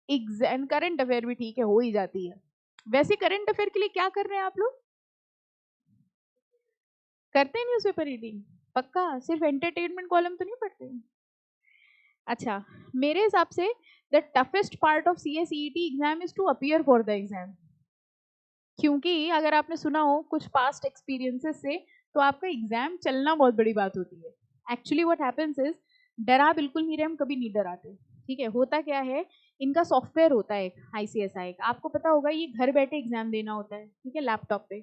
एग्जाम करंट अफेयर भी ठीक है, हो ही जाती है. वैसे करंट अफेयर के लिए क्या कर रहे हैं आप लोग? करते हैं न्यूज़पेपर रीडिंग? पक्का? सिर्फ एंटरटेनमेंट कॉलम तो नहीं पढ़ते? अच्छा, मेरे हिसाब से the toughest part of CA-CET exam is to appear for the exam. क्योंकि अगर आपने सुना हो कुछ पास्ट एक्सपीरियंसेस से, तो आपका एग्जाम चलना बहुत बड़ी बात होती है. एक्चुअली व्हाट हैपेंस इज, डरा बिल्कुल नहीं रहे हम, कभी नहीं डराते. ठीक है, होता क्या है, इनका सॉफ्टवेयर होता है ICSI का, आपको पता होगा, ये घर बैठे एग्जाम देना होता है. ठीक है, लैपटॉप पे.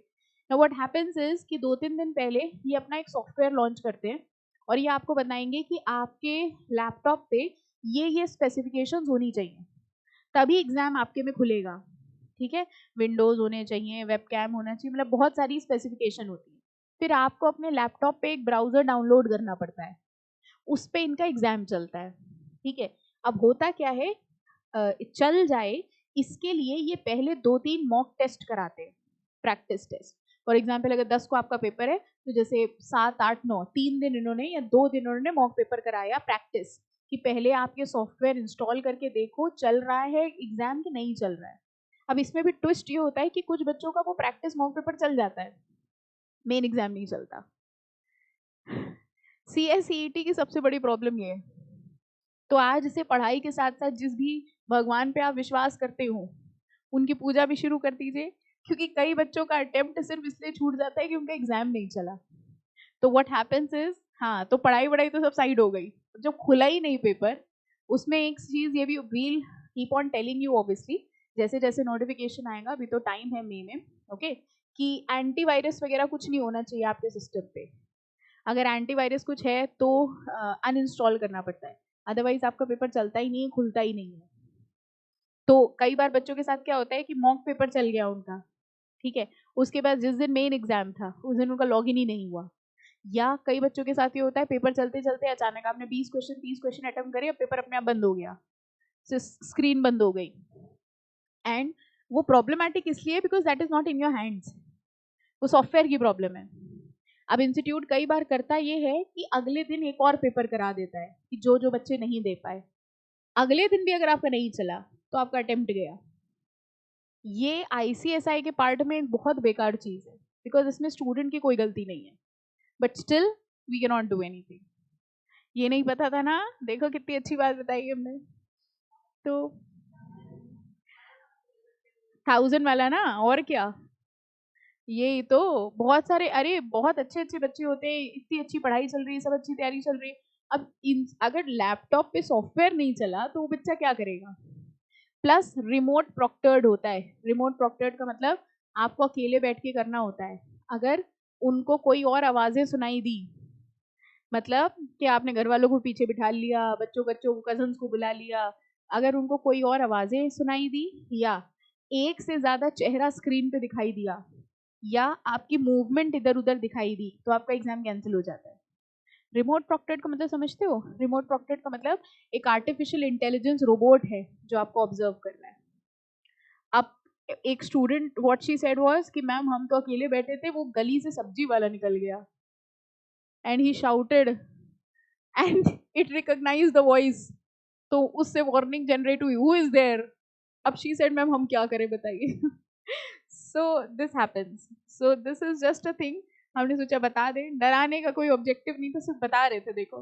नाउ व्हाट हैपेंस इज कि 2-3 दिन पहले ये अपना एक सॉफ्टवेयर लॉन्च करते हैं और ये आपको बताएंगे कि आपके लैपटॉप पे ये स्पेसिफिकेशंस होनी चाहिए, तभी एग्जाम आपके में खुलेगा. ठीक है, विंडोज होने चाहिए, वेबकैम होना चाहिए, मतलब बहुत सारी स्पेसिफिकेशन होती है. फिर आपको अपने लैपटॉप पे एक ब्राउजर डाउनलोड करना पड़ता है, उस पे इनका एग्जाम चलता है. ठीक है, अब होता क्या है, चल जाए इसके लिए ये पहले 2-3 मॉक टेस्ट कराते हैं, प्रैक्टिस टेस्ट. फॉर एग्जाम्पल अगर 10 को आपका पेपर है, तो जैसे 7, 8, 9 3 दिन इन्होंने या 2 दिन इन्होंने मॉक पेपर कराया प्रैक्टिस, कि पहले आप ये सॉफ्टवेयर इंस्टॉल करके देखो चल रहा है एग्जाम कि नहीं चल रहा है. अब इसमें भी ट्विस्ट ये होता है कि कुछ बच्चों का वो प्रैक्टिस मॉक पेपर चल जाता है, मेन एग्जाम नहीं चलता. CA-CET की सबसे बड़ी प्रॉब्लम ये है. तो आज से पढ़ाई के साथ साथ जिस भी भगवान पे आप विश्वास करते हो, उनकी पूजा भी शुरू कर दीजिए, क्योंकि कई बच्चों का अटेम्प्ट सिर्फ इसलिए छूट जाता है कि उनका एग्जाम नहीं चला. तो व्हाट हैपेंस इज, हाँ, तो पढ़ाई वढ़ाई तो सब साइड हो गई, जब खुला ही नहीं पेपर, उसमें एक चीज ये भी we'll keep on telling you obviously, जैसे जैसे नोटिफिकेशन आएगा, अभी तो टाइम है मई में, ओके, कि एंटीवायरस वगैरह कुछ नहीं होना चाहिए आपके सिस्टम पे। अगर एंटीवायरस कुछ है तो अनइंस्टॉल करना पड़ता है, अदरवाइज आपका पेपर चलता ही नहीं है, खुलता ही नहीं है। तो कई बार बच्चों के साथ क्या होता है कि मॉक पेपर चल गया उनका, ठीक है, उसके बाद जिस दिन मेन एग्जाम था उस दिन उनका लॉगिन ही नहीं हुआ। या कई बच्चों के साथ ये होता है, पेपर चलते चलते अचानक आपने 20 क्वेश्चन 30 क्वेश्चन अटेम्प्ट करे, अब पेपर अपने आप बंद हो गया, स्क्रीन बंद हो गई। एंड वो प्रॉब्लमैटिक इसलिए because that is not in your hands, वो सॉफ्टवेयर की प्रॉब्लम है। अब इंस्टीट्यूट कई बार करता ये है कि अगले दिन एक और पेपर करा देता है कि जो जो बच्चे नहीं दे पाए, अगले दिन भी अगर आपका नहीं चला तो आपका अटेम्प्ट गया। ये आईसीएसआई के पार्ट में एक बहुत बेकार चीज है, बिकॉज इसमें स्टूडेंट की कोई गलती नहीं है, but still we can not do anything. ये नहीं पता था ना, देखो कितनी अच्छी बात बताई हमने। तो 1000 वाला ना, और क्या, यही तो बहुत सारे, अरे बहुत अच्छे अच्छे बच्चे होते हैं, इतनी अच्छी पढ़ाई चल रही है, सब अच्छी तैयारी चल रही है। अब अगर लैपटॉप पे सॉफ्टवेयर नहीं चला तो वो बच्चा क्या करेगा। प्लस रिमोट प्रोक्टर्ड होता है, रिमोट प्रोक्टर्ड का मतलब आपको अकेले बैठ के करना होता है। अगर उनको कोई और आवाजें सुनाई दी, मतलब कि आपने घर वालों को पीछे बिठा लिया, बच्चों बच्चों को कजन्स को बुला लिया, अगर उनको कोई और आवाजें सुनाई दी या एक से ज्यादा चेहरा स्क्रीन पे दिखाई दिया या आपकी मूवमेंट इधर उधर दिखाई दी, तो आपका एग्जाम कैंसिल हो जाता है। रिमोट प्रोक्टेड का मतलब समझते हो? रिमोट प्रोक्टेड का मतलब एक आर्टिफिशियल इंटेलिजेंस रोबोट है जो आपको ऑब्जर्व कर रहा है। अब एक student what she said was कि मैम हम तो अकेले बैठे थे, वो गली से सब्जी वाला निकल गया and he shouted and it recognize the voice, तो उससे वार्निंग जनरेट हुई, हु इज देयर। अब शी सेड मैम हम क्या करें बताइए। So this happens, so this is just a thing, हमने सोचा बता दें, डराने का कोई ऑब्जेक्टिव नहीं था, सिर्फ बता रहे थे देखो।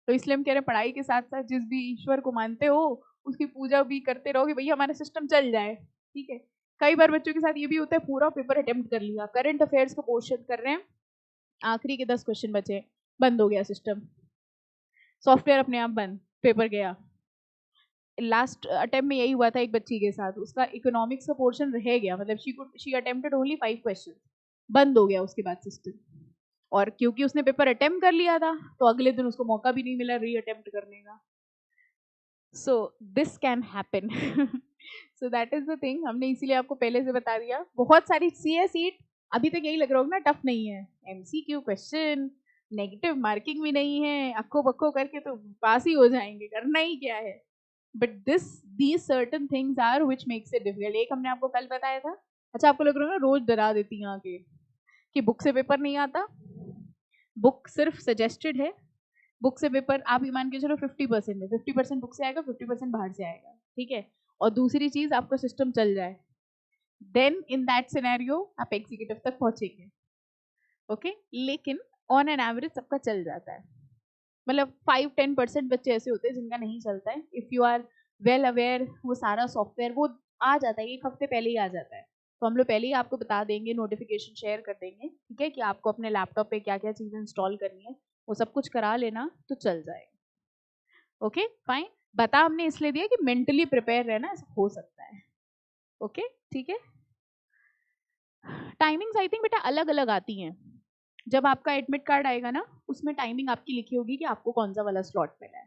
तो इसलिए हम कह रहे हैं पढ़ाई के साथ साथ जिस भी ईश्वर को मानते हो उसकी पूजा भी करते रहो कि भैया हमारा सिस्टम चल जाए, ठीक है। कई बार बच्चों के साथ ये भी होता है, पूरा पेपर अटेम्प्ट कर लिया, करंट अफेयर्स का पोर्शन कर रहे हैं, आखिरी के 10 क्वेश्चन बचे, बंद हो गया सिस्टम, सॉफ्टवेयर अपने आप बंद, पेपर गया। लास्ट अटेम्प्ट में यही हुआ था एक बच्ची के साथ, उसका इकोनॉमिक्स का पोर्शन रह गया, मतलब शी अटेम्प्टेड ओनली 5 क्वेश्चन, बंद हो गया उसके बाद सिस्टम। और क्योंकि उसने पेपर अटेम्प्ट कर लिया था तो अगले दिन उसको मौका भी नहीं मिला री अटेम्प्ट करने का। So this can happen. So that is the thing, हमने इसीलिए आपको पहले से बता दिया। बहुत सारी सी है सीट, अभी तक यही लग रहा होगा ना टफ नहीं है, एमसीक्यू क्वेश्चन, नेगेटिव मार्किंग भी नहीं है, अक्को बक्को करके तो पास ही हो जाएंगे, करना ही क्या है। But these certain things are which makes it difficult। एक हमने आपको कल बताया था, अच्छा आपको लग रहा है ना रोज डरा देती हैं आके कि बुक से पेपर नहीं आता, बुक सिर्फ सजेस्टेड है, बुक से पेपर आप ये मान के चलो 50% है, 50% बुक से आएगा, 50% बाहर से आएगा, ठीक है। और दूसरी चीज आपका सिस्टम चल जाए, देन इन दैट सिनेरियो आप एग्जीक्यूटिव तक पहुंचेंगे, ओके। लेकिन ऑन एन एवरेज सबका चल जाता है, मतलब 5-10% बच्चे ऐसे होते हैं जिनका नहीं चलता है। If you are well aware, वो सारा सॉफ्टवेयर वो आ जाता है, एक हफ्ते पहले ही आ जाता है, तो हम लोग पहले ही आपको बता देंगे, नोटिफिकेशन शेयर कर देंगे, ठीक है, कि आपको अपने लैपटॉप पे क्या क्या चीज़ें इंस्टॉल करनी है, वो सब कुछ करा लेना तो चल जाएगा। ओके फाइन, बता हमने इसलिए दिया कि मेंटली प्रिपेयर रहना, ऐसा हो सकता है, ओके ठीक है। टाइमिंग्स आई थिंक बेटा अलग अलग आती हैं, जब आपका एडमिट कार्ड आएगा ना उसमें टाइमिंग आपकी लिखी होगी कि आपको कौन सा वाला स्लॉट मिला है,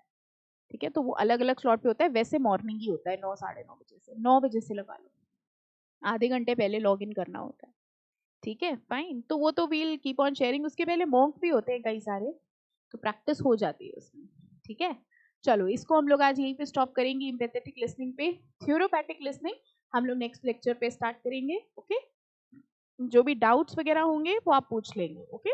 ठीक है, तो वो अलग अलग स्लॉट पे होता है। वैसे मॉर्निंग ही होता है 9-9:30 बजे से, 9 बजे से लगा लो, आधे घंटे पहले लॉग इन करना होता है, ठीक है फाइन। तो वो तो वील कीप ऑन शेयरिंग, उसके पहले मॉक भी होते हैं कई सारे, तो प्रैक्टिस हो जाती है उसमें, ठीक है। चलो इसको हम लोग आज यहीं पे स्टॉप करेंगे, एम्पैथेटिक लिसनिंग पे। थ्योरोपैथिक लिसनिंग हम लोग नेक्स्ट लेक्चर पे स्टार्ट करेंगे, ओके। जो भी डाउट्स वगैरह होंगे वो आप पूछ लेंगे, ओके।